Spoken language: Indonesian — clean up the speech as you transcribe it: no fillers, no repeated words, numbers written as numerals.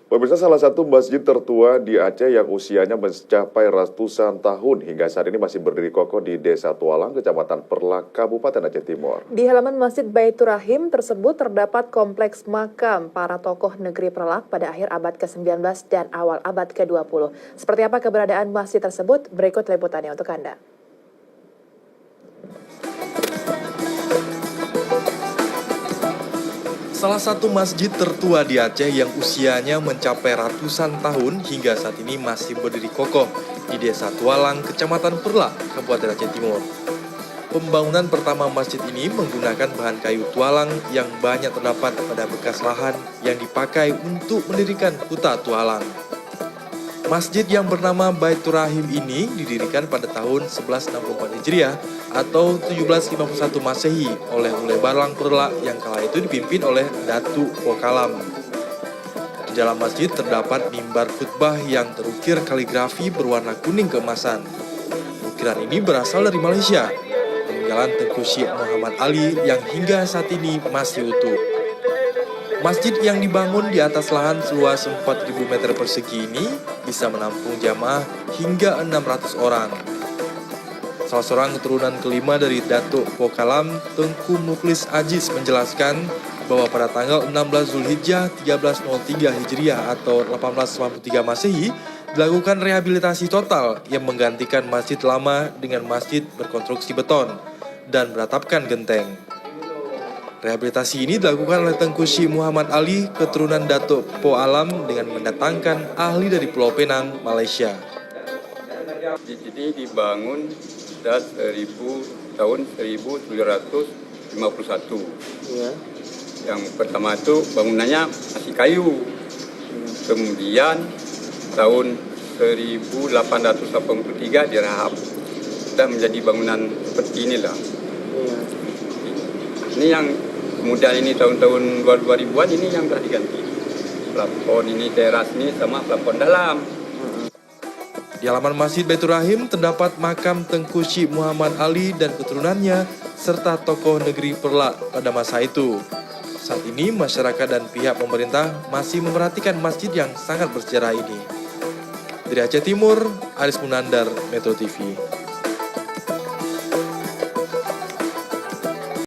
Pemirsa, salah satu masjid tertua di Aceh yang usianya mencapai ratusan tahun hingga saat ini masih berdiri kokoh di Desa Tualang, Kecamatan Perlak, Kabupaten Aceh Timur. Di halaman Masjid Baitur Rahim tersebut terdapat kompleks makam para tokoh negeri Perlak pada akhir abad ke-19 dan awal abad ke-20. Seperti apa keberadaan masjid tersebut? Berikut liputannya untuk Anda. Salah satu masjid tertua di Aceh yang usianya mencapai ratusan tahun hingga saat ini masih berdiri kokoh di Desa Tualang, Kecamatan Perlak, Kabupaten Aceh Timur. Pembangunan pertama masjid ini menggunakan bahan kayu tualang yang banyak terdapat pada bekas lahan yang dipakai untuk mendirikan huta tualang. Masjid yang bernama Baitur Rahim ini didirikan pada tahun 1164 Hijriah atau 1751 Masehi oleh Ule Barlang Perlak yang kala itu dipimpin oleh Datuk Pokalam. Di dalam masjid terdapat mimbar khutbah yang terukir kaligrafi berwarna kuning keemasan. Ukiran ini berasal dari Malaysia, peninggalan Tengku Syekh Muhammad Ali yang hingga saat ini masih utuh. Masjid yang dibangun di atas lahan seluas 4.000 meter persegi ini bisa menampung jamaah hingga 600 orang. Salah seorang keturunan kelima dari Datuk Pokalam, Tengku Muklis Aziz menjelaskan bahwa pada tanggal 16 Zulhijjah 1303 Hijriah atau 1883 Masehi dilakukan rehabilitasi total yang menggantikan masjid lama dengan masjid berkonstruksi beton dan beratapkan genteng. Rehabilitasi ini dilakukan oleh Tengku Syekh Muhammad Ali, keturunan Datuk Po Alam dengan mendatangkan ahli dari Pulau Penang, Malaysia. Ini dibangun tahun 1951. Ya. Yang pertama itu bangunannya masih kayu. Kemudian tahun 1883 dirahap. Sudah menjadi bangunan seperti inilah. Ya. Ini yang kemudian ini tahun-tahun 2000-an ini yang telah diganti. Plafon ini, teras ini sama plafon dalam. Di halaman Masjid Baitur Rahim terdapat makam Tengku Syekh Muhammad Ali dan keturunannya serta tokoh negeri Perlak pada masa itu. Saat ini masyarakat dan pihak pemerintah masih memperhatikan masjid yang sangat bersejarah ini. Dari Aceh Timur, Aris Munandar, Metro TV.